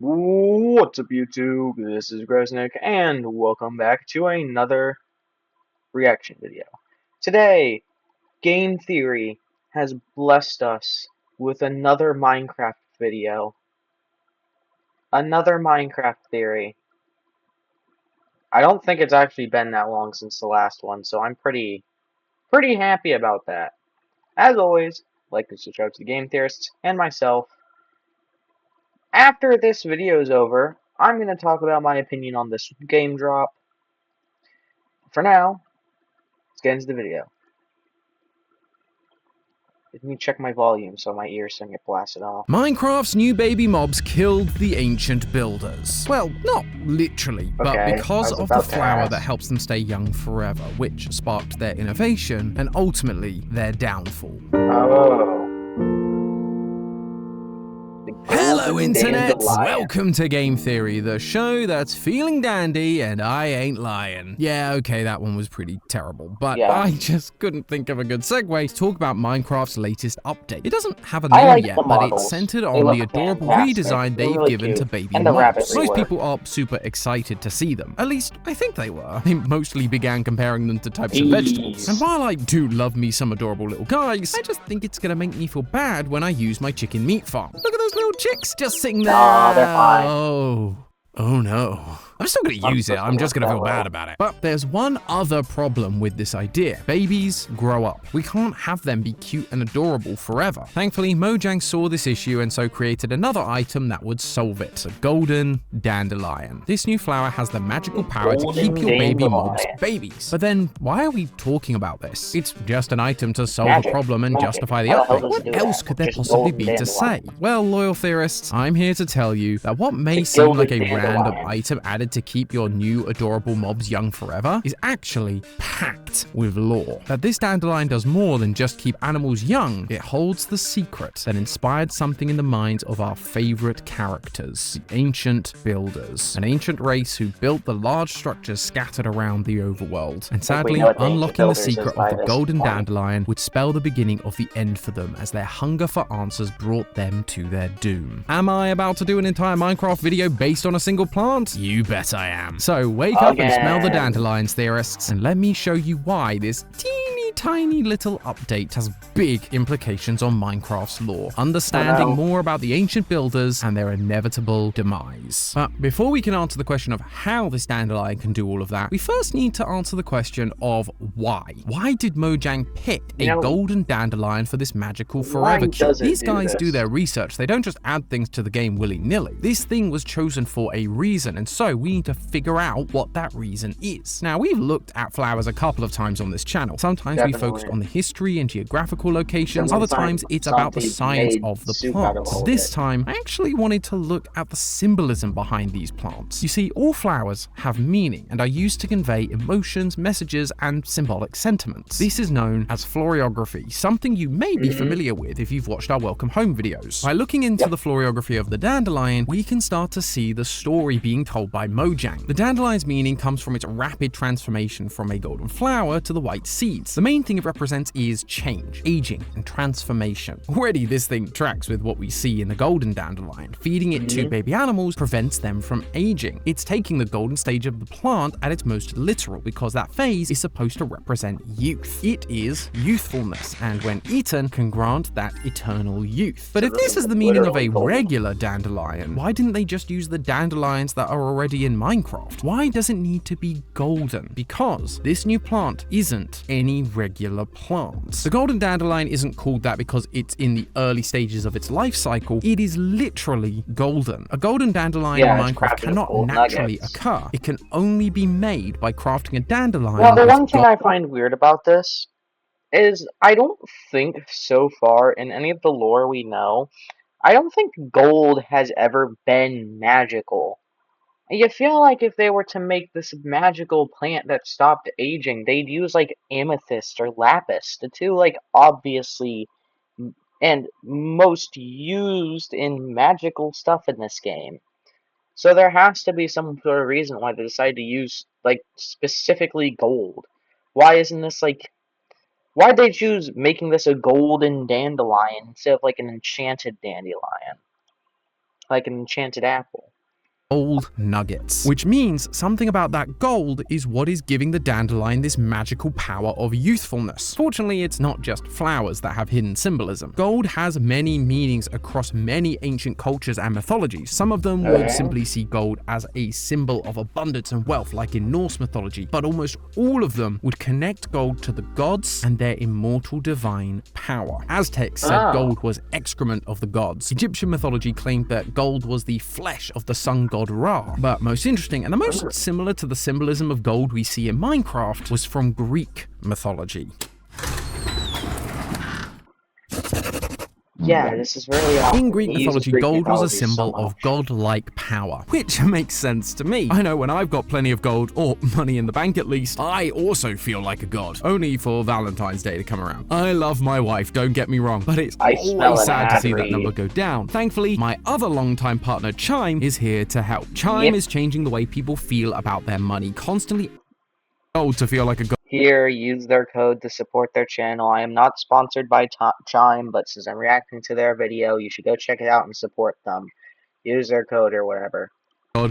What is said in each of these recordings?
What's up, YouTube? This is Gresnick, and welcome back to another reaction video. Today, Game Theory has blessed us with another Minecraft video. Another Minecraft theory. I don't think it's actually been that long since the last one, so I'm pretty happy about that. As always, like to subscribe to the Game Theorists and myself. After this video is over, I'm going to talk about my opinion on this game drop. For now, let's get into the video. Let me check my volume so my ears don't get blasted off. Minecraft's new baby mobs killed the ancient builders. Well, not literally, but Okay, because I was of the about to flower ask. that helps them stay young forever, which sparked their innovation and ultimately their downfall. Oh. The Hello golden Internet! dandelion. Welcome to Game Theory, the show that's feeling dandy and I ain't lying. Yeah, okay, that one was pretty terrible, but Yeah. I just couldn't think of a good segue to talk about Minecraft's latest update. It doesn't have a I name like yet, the but models. it's centered They on look the adorable fantastic. redesign They're they've really given cute. to baby And the rabbit mobs. Most rework. people are super excited to see them. At least, I think they were. They mostly began comparing them to types of vegetables. And while I do love me some adorable little guys, I just think it's gonna make me feel bad when I use my chicken meat farm. Look at those little chicks just sitting there. Aw, they're fine. Oh no. I'm still gonna use it, I'm just gonna feel bad about it. But there's one other problem with this idea. Babies grow up. We can't have them be cute and adorable forever. Thankfully, Mojang saw this issue and so created another item that would solve it. The golden dandelion. This new flower has the magical power to keep your baby mobs babies. But then, why are we talking about this? It's just an item to solve Magic. a problem and Magic. justify the How the hell update. does it What do else that? could there Just possibly golden be to say? dandelion. Well, loyal theorists, I'm here to tell you that what may It's seem like a golden random dandelion. item added to keep your new adorable mobs young forever is actually packed with lore. That this dandelion does more than just keep animals young, it holds the secret that inspired something in the minds of our favorite characters, the ancient builders, an ancient race who built the large structures scattered around the overworld. And sadly, know what the ancient unlocking the builders is secret by of the this golden point. dandelion would spell the beginning of the end for them, as their hunger for answers brought them to their doom. Am I about to do an entire Minecraft video based on a single plant? You bet I am. So wake up and smell the Again. dandelions, theorists, and let me show you why this tiny little update has big implications on Minecraft's lore, understanding more about the ancient builders and their inevitable demise. But before we can answer the question of how this dandelion can do all of that, we first need to answer the question of why. Why did Mojang pick a golden dandelion for this magical forever cure? does it These do guys this? do their research. They don't just add things to the game willy-nilly. This thing was chosen for a reason, and so we need to figure out what that reason is. Now, we've looked at flowers a couple of times on this channel. Sometimes we focused on the history and geographical locations, other times it's about the science of the plants. This time, I actually wanted to look at the symbolism behind these plants. You see, all flowers have meaning and are used to convey emotions, messages, and symbolic sentiments. This is known as florography, something you may be familiar with if you've watched our Welcome Home videos. By looking into the florography of the dandelion, we can start to see the story being told by Mojang. The dandelion's meaning comes from its rapid transformation from a golden flower to the white seeds. The main thing it represents is change, aging, and transformation. Already this thing tracks with what we see in the golden dandelion. Feeding it to baby animals prevents them from aging. It's taking the golden stage of the plant at its most literal, because that phase is supposed to represent youth. It is youthfulness, and when eaten can grant that eternal youth. But if this is the meaning of a regular dandelion, why didn't they just use the dandelions that are already in Minecraft? Why does it need to be golden? Because this new plant isn't any regular plant. The golden dandelion isn't called that because it's in the early stages of its life cycle. It is literally golden. A golden dandelion in Minecraft cannot naturally occur. It can only be made by crafting a dandelion. Well, the one thing I find weird about this is I don't think so far in any of the lore we know, I don't think gold has ever been magical. You feel like if they were to make this magical plant that stopped aging, they'd use like amethyst or lapis, the two like obviously and most used in magical stuff in this game. So there has to be some sort of reason why they decided to use like specifically gold. Why isn't this like why'd they choose making this a golden dandelion instead of like an enchanted dandelion? Like an enchanted apple. gold nuggets, which means something about that gold is what is giving the dandelion this magical power of youthfulness. Fortunately, it's not just flowers that have hidden symbolism. Gold has many meanings across many ancient cultures and mythologies. Some of them would simply see gold as a symbol of abundance and wealth, like in Norse mythology, but almost all of them would connect gold to the gods and their immortal divine power. Aztecs said gold was excrement of the gods. Egyptian mythology claimed that gold was the flesh of the sun god Ra. But most interesting, and the most similar to the symbolism of gold we see in Minecraft, was from Greek mythology. Yeah, this is really awesome. In Greek mythology, gold was a symbol of godlike power, which makes sense to me. I know when I've got plenty of gold, or money in the bank at least, I also feel like a god, only for Valentine's Day to come around. I love my wife, don't get me wrong, but it's always sad to see that number go down. Thankfully, my other longtime partner, Chime, is here to help. Chime is changing the way people feel about their money, constantly gold to feel like a god. Here, use their code to support their channel. I am not sponsored by Chime, but since I'm reacting to their video, you should go check it out and support them. Use their code or whatever.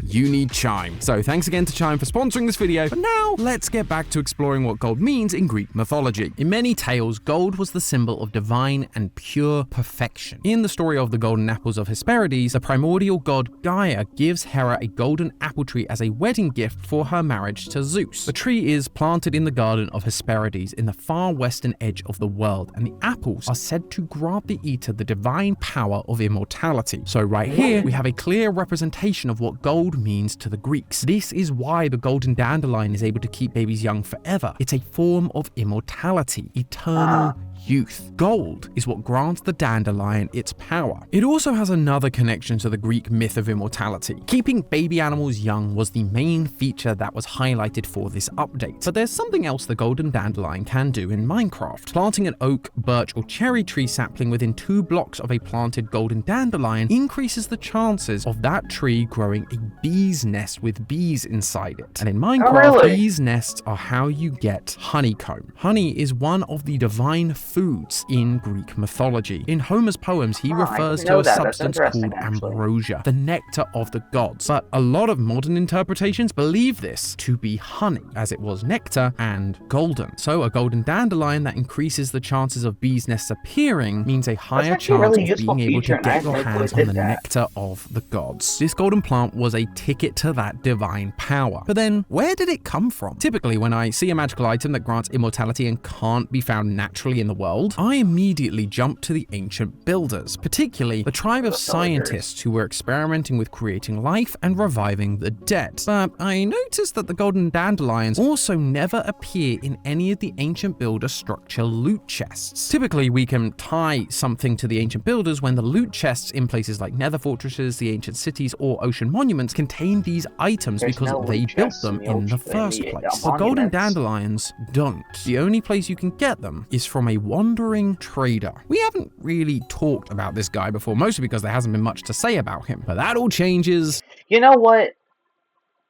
You need Chime. So thanks again to Chime for sponsoring this video, but now let's get back to exploring what gold means in Greek mythology. In many tales, gold was the symbol of divine and pure perfection. In the story of the golden apples of Hesperides, the primordial god Gaia gives Hera a golden apple tree as a wedding gift for her marriage to Zeus. The tree is planted in the garden of Hesperides in the far western edge of the world, and the apples are said to grant the eater the divine power of immortality. So right here, we have a clear representation of what gold means to the Greeks. This is why the golden dandelion is able to keep babies young forever. It's a form of immortality, eternal youth. Gold is what grants the dandelion its power. It also has another connection to the Greek myth of immortality. Keeping baby animals young was the main feature that was highlighted for this update. But there's something else the golden dandelion can do in Minecraft. Planting an oak, birch, or cherry tree sapling within 2 blocks of a planted golden dandelion increases the chances of that tree growing a bee's nest with bees inside it. And in Minecraft, bees nests are how you get honeycomb. Honey is one of the divine foods in Greek mythology. In Homer's poems, he refers to a substance called ambrosia, the nectar of the gods. But a lot of modern interpretations believe this to be honey, as it was nectar and golden. So a golden dandelion that increases the chances of bees' nests appearing means a higher chance of being able to get your hands on the nectar of the gods. This golden plant was a ticket to that divine power. But then, where did it come from? Typically, when I see a magical item that grants immortality and can't be found naturally in the world, I immediately jump to the ancient builders, particularly the tribe of scientists who were experimenting with creating life and reviving the dead. But I noticed that the golden dandelions also never appear in any of the ancient builder structure loot chests. Typically, we can tie something to the ancient builders when the loot chests in places like nether fortresses, the ancient cities, or ocean monuments contain these items because they built them in the first place. The golden dandelions don't. The only place you can get them is from a wandering trader. We haven't really talked about this guy before, mostly because there hasn't been much to say about him, but that all changes. You know what?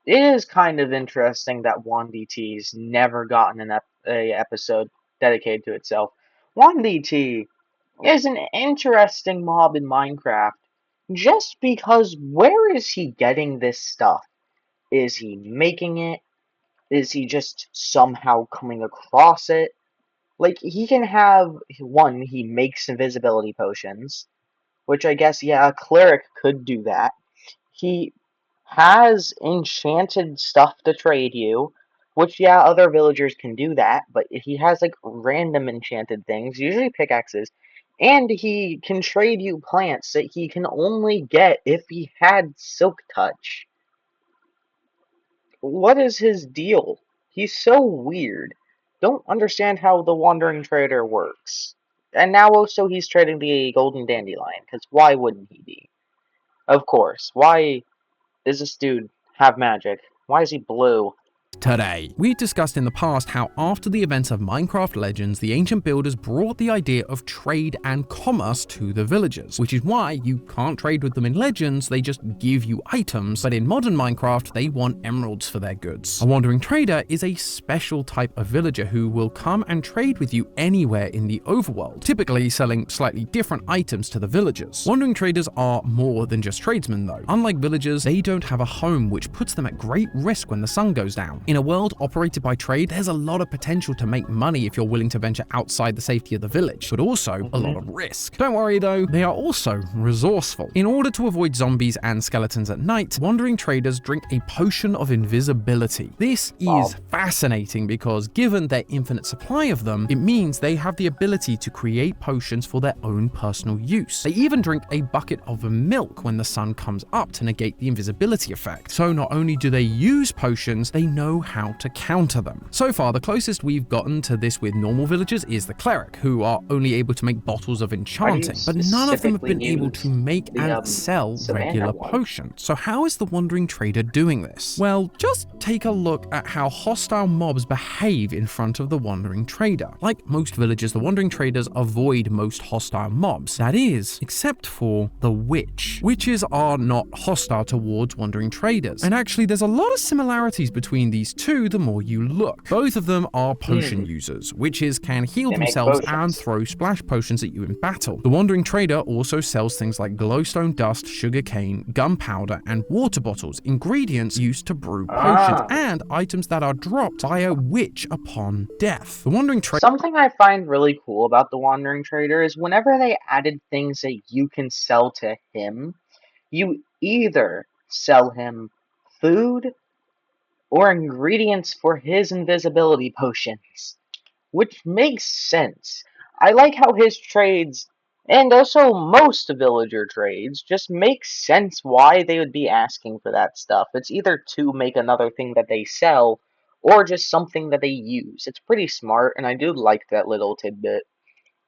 It is kind of interesting that 1DT's never gotten an episode dedicated to itself. 1DT is an interesting mob in Minecraft just because where is he getting this stuff? Is he making it? Is he just somehow coming across it? Like, he can have, one, he makes invisibility potions, which I guess, yeah, a cleric could do that. He has enchanted stuff to trade you, which, yeah, other villagers can do that, but he has, like, random enchanted things, usually pickaxes, and he can trade you plants that he can only get if he had Silk Touch. What is his deal? He's so weird. Don't understand how the Wandering Trader works. And now also he's trading the Golden Dandelion, because why wouldn't he be? Of course. Why does this dude have magic? Why is he blue? today. We discussed in the past how after the events of Minecraft Legends, the ancient builders brought the idea of trade and commerce to the villagers, which is why you can't trade with them in Legends, they just give you items, but in modern Minecraft, they want emeralds for their goods. A wandering trader is a special type of villager who will come and trade with you anywhere in the overworld, typically selling slightly different items to the villagers. Wandering traders are more than just tradesmen though. Unlike villagers, they don't have a home, which puts them at great risk when the sun goes down. In a world operated by trade, there's a lot of potential to make money if you're willing to venture outside the safety of the village, but also a lot of risk. Don't worry though, they are also resourceful. In order to avoid zombies and skeletons at night, wandering traders drink a potion of invisibility. This is fascinating because given their infinite supply of them, it means they have the ability to create potions for their own personal use. They even drink a bucket of milk when the sun comes up to negate the invisibility effect. So not only do they use potions, they know how to counter them. So far, the closest we've gotten to this with normal villagers is the cleric, who are only able to make bottles of enchanting, but none of them have been able to make and sell regular potions. So how is the wandering trader doing this? Well, just take a look at how hostile mobs behave in front of the wandering trader. Like most villagers, the wandering traders avoid most hostile mobs. That is, except for the witch. Witches are not hostile towards wandering traders, and actually there's a lot of similarities between these two the more you look. Both of them are potion users. Witches can heal themselves and throw splash potions at you in battle. The wandering trader also sells things like glowstone dust, sugarcane, gunpowder, and water bottles, ingredients used to brew potions, and items that are dropped by a witch upon death. The wandering trader. Something I find really cool about the wandering trader is whenever they added things that you can sell to him, you either sell him food or ingredients for his invisibility potions, which makes sense. I like how his trades, and also most villager trades, just make sense why they would be asking for that stuff. It's either to make another thing that they sell, or just something that they use. It's pretty smart, and I do like that little tidbit.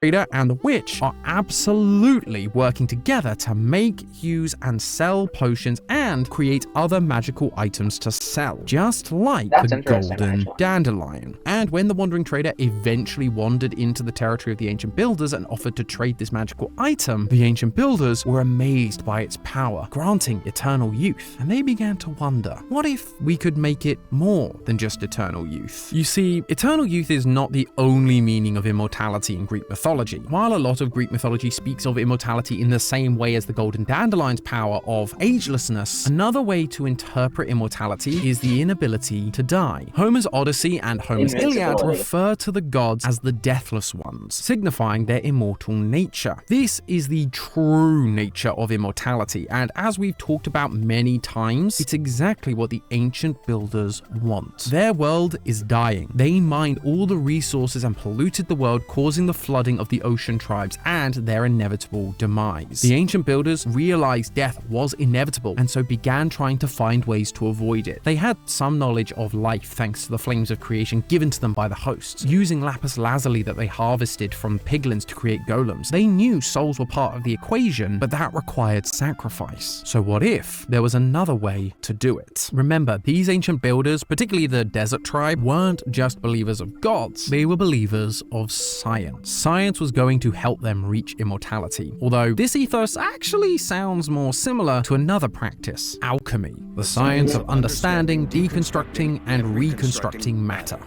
Trader and the witch are absolutely working together to make, use, and sell potions and create other magical items to sell, just like the golden dandelion. And when the wandering trader eventually wandered into the territory of the ancient builders and offered to trade this magical item, the ancient builders were amazed by its power, granting eternal youth, and they began to wonder, what if we could make it more than just eternal youth? You see, eternal youth is not the only meaning of immortality in Greek mythology. While a lot of Greek mythology speaks of immortality in the same way as the golden dandelion's power of agelessness, another way to interpret immortality is the inability to die. Homer's Odyssey and Homer's Iliad refer to the gods as the deathless ones, signifying their immortal nature. This is the true nature of immortality, and as we've talked about many times, it's exactly what the ancient builders want. Their world is dying. They mined all the resources and polluted the world, causing the flooding of the ocean tribes and their inevitable demise. The ancient builders realized death was inevitable and so began trying to find ways to avoid it. They had some knowledge of life thanks to the flames of creation given to them by the hosts. Using lapis lazuli that they harvested from piglins to create golems, they knew souls were part of the equation, but that required sacrifice. So what if there was another way to do it? Remember, these ancient builders, particularly the desert tribe, weren't just believers of gods, they were believers of science. Science was going to help them reach immortality. Although this ethos actually sounds more similar to another practice, alchemy, the science of understanding, deconstructing, and reconstructing matter.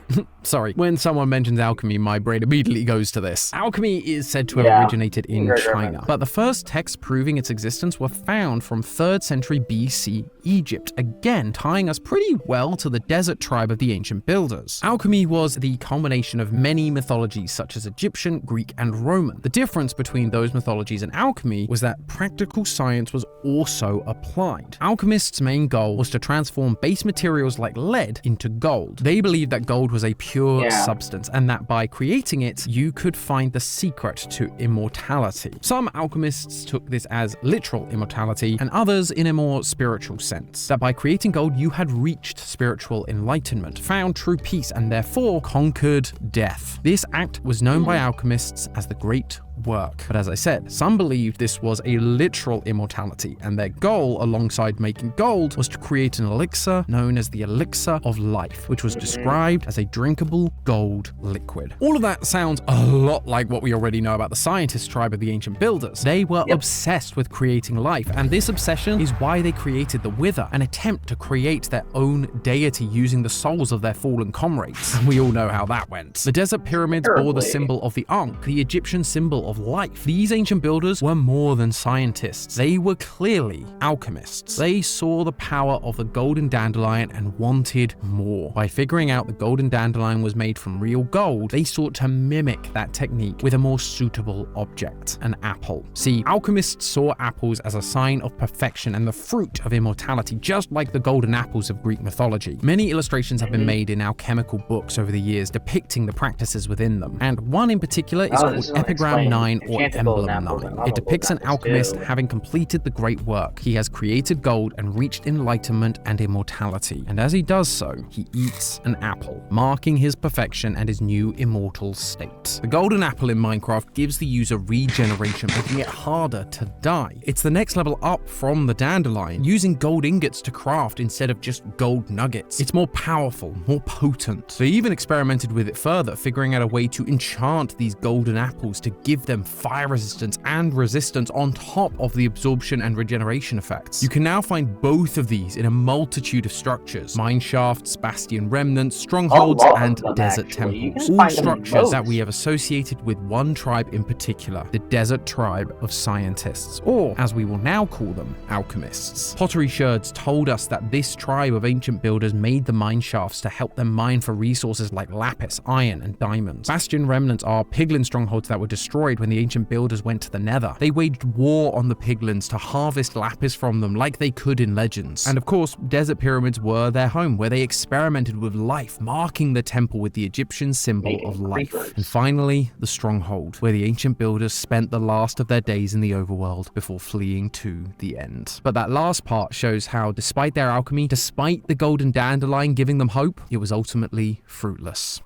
Sorry, when someone mentions alchemy, my brain immediately goes to this. Alchemy is said to have originated in China, but the first texts proving its existence were found from 3rd century BC Egypt, again tying us pretty well to the desert tribe of the ancient builders. Alchemy was the culmination of many mythologies such as Egyptian, Greek, and Roman. The difference between those mythologies and alchemy was that practical science was also applied. Alchemists' main goal was to transform base materials like lead into gold. They believed that gold was a pure Yeah. substance, and that by creating it, you could find the secret to immortality. Some alchemists took this as literal immortality, and others in a more spiritual sense, that by creating gold, you had reached spiritual enlightenment, found true peace, and therefore conquered death. This act was known by alchemists as the Great Work. But as I said, some believed this was a literal immortality, and their goal, alongside making gold, was to create an elixir known as the Elixir of Life, which was described as a drinkable gold liquid. All of that sounds a lot like what we already know about the scientist tribe of the ancient builders. They were obsessed with creating life, and this obsession is why they created the Wither, an attempt to create their own deity using the souls of their fallen comrades. And we all know how that went. The desert pyramids bore the symbol of the Ankh, the Egyptian symbol of life. These ancient builders were more than scientists. They were clearly alchemists. They saw the power of the golden dandelion and wanted more. By figuring out the golden dandelion was made from real gold, they sought to mimic that technique with a more suitable object, an apple. See, alchemists saw apples as a sign of perfection and the fruit of immortality, just like the golden apples of Greek mythology. Many illustrations have been made in alchemical books over the years depicting the practices within them, and one in particular is called Epigram 9 or Emblem 9. It depicts an alchemist having completed the great work. He has created gold and reached enlightenment and immortality, and as he does so, he eats an apple, marking his perfection and his new immortal state. The golden apple in Minecraft gives the user regeneration, making it harder to die. It's the next level up from the dandelion, using gold ingots to craft instead of just gold nuggets. It's more powerful, more potent. They even experimented with it further, figuring out a way to enchant these golden apples to give them fire resistance and resistance on top of the absorption and regeneration effects. You can now find both of these in a multitude of structures: mine shafts, bastion remnants, strongholds, and desert temples. All structures that we have associated with one tribe in particular, the desert tribe of scientists, or as we will now call them, alchemists. Pottery sherds told us that this tribe of ancient builders made the mine shafts to help them mine for resources like lapis, iron, and diamonds. Bastion remnants are piglin strongholds that were destroyed when the ancient builders went to the nether. They waged war on the piglins to harvest lapis from them like they could in legends. And of course, desert pyramids were their home, where they experimented with life, marking the temple with the Egyptian symbol of life. And finally, the stronghold, where the ancient builders spent the last of their days in the overworld before fleeing to the end. But that last part shows how, despite their alchemy, despite the golden dandelion giving them hope, it was ultimately fruitless.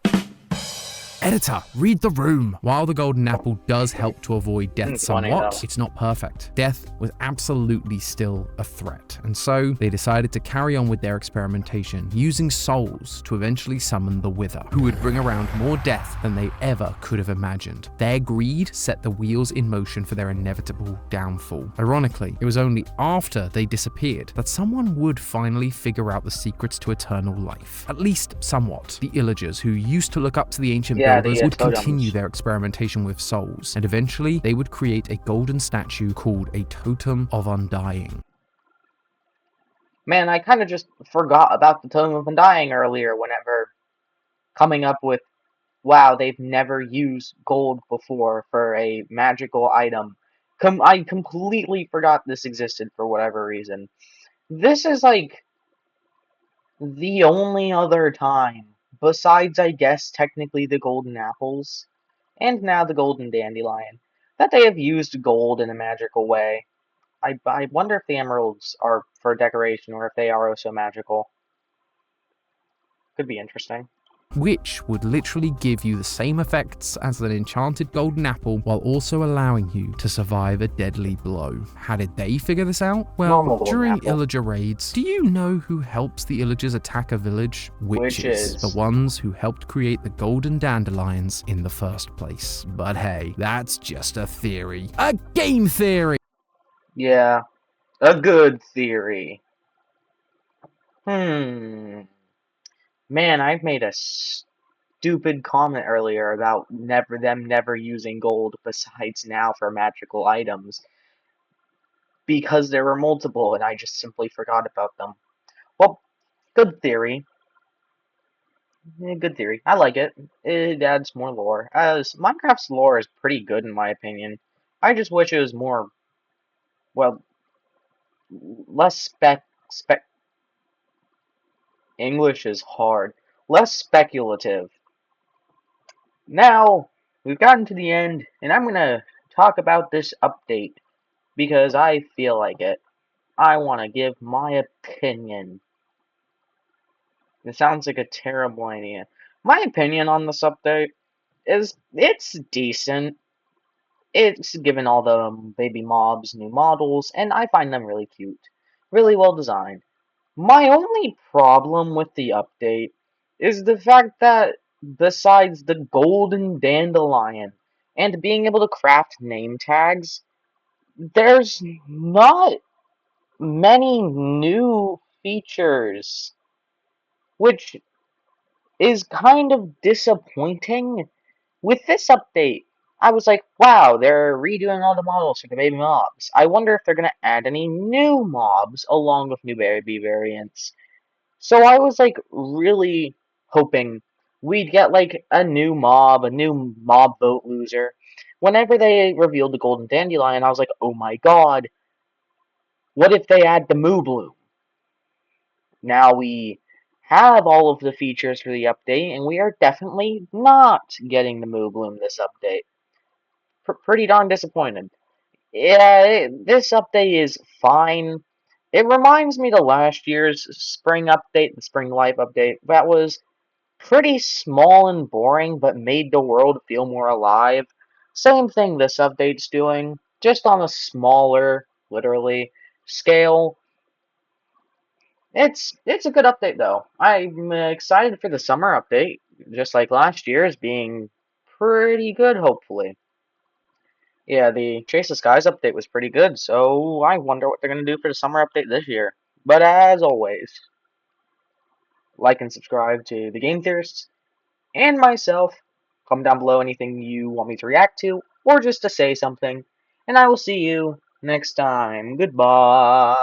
Editor, read the room. While the golden apple does help to avoid death somewhat, it's not perfect. Death was absolutely still a threat, and so they decided to carry on with their experimentation, using souls to eventually summon the Wither, who would bring around more death than they ever could have imagined. Their greed set the wheels in motion for their inevitable downfall. Ironically, it was only after they disappeared that someone would finally figure out the secrets to eternal life. At least somewhat. The Illagers, who used to look up to the ancient builders, would continue their experimentation with souls, and eventually they would create a golden statue called a Totem of Undying. Man, I kind of just forgot about the Totem of Undying earlier whenever coming up with, wow, they've never used gold before for a magical item. I completely forgot this existed for whatever reason. This is like the only other time, besides I guess technically the golden apples, and now the golden dandelion, that they have used gold in a magical way. I wonder if the emeralds are for decoration or if they are also magical. Could be interesting. Which would literally give you the same effects as an enchanted golden apple while also allowing you to survive a deadly blow. How did they figure this out? Well, during Illager raids, do you know who helps the Illagers attack a village? Witches. The ones who helped create the golden dandelions in the first place. But hey, that's just a theory. A game theory! Yeah, a good theory. Man, I've made a stupid comment earlier about never using gold besides now for magical items, because there were multiple and I just simply forgot about them. Well, good theory. Yeah, good theory. I like it. It adds more lore. As Minecraft's lore is pretty good in my opinion. I just wish it was more, well, less spec English is hard. Less speculative. Now, we've gotten to the end, and I'm gonna talk about this update because I feel like it. I want to give my opinion. It sounds like a terrible idea. My opinion on this update is it's decent. It's given all the baby mobs new models, and I find them really cute. Really well designed. My only problem with the update is the fact that besides the golden dandelion and being able to craft name tags, there's not many new features, which is kind of disappointing. With this update, I was like, wow, they're redoing all the models for the baby mobs. I wonder if they're going to add any new mobs along with new baby variants. So I was like really hoping we'd get like a new mob vote loser. Whenever they revealed the golden dandelion, I was like, oh my god, what if they add the moo bloom? Now we have all of the features for the update, and we are definitely not getting the moo bloom this update. Pretty darn disappointed. Yeah, this update is fine. It reminds me to last year's spring update, the spring life update. That was pretty small and boring, but made the world feel more alive. Same thing this update's doing, just on a smaller, literally, scale. It's a good update though. I'm excited for the summer update, just like last year's being pretty good, hopefully. Yeah, the Chase the Skies update was pretty good, so I wonder what they're going to do for the summer update this year. But as always, like and subscribe to the Game Theorists and myself. Comment down below anything you want me to react to, or just to say something. And I will see you next time. Goodbye.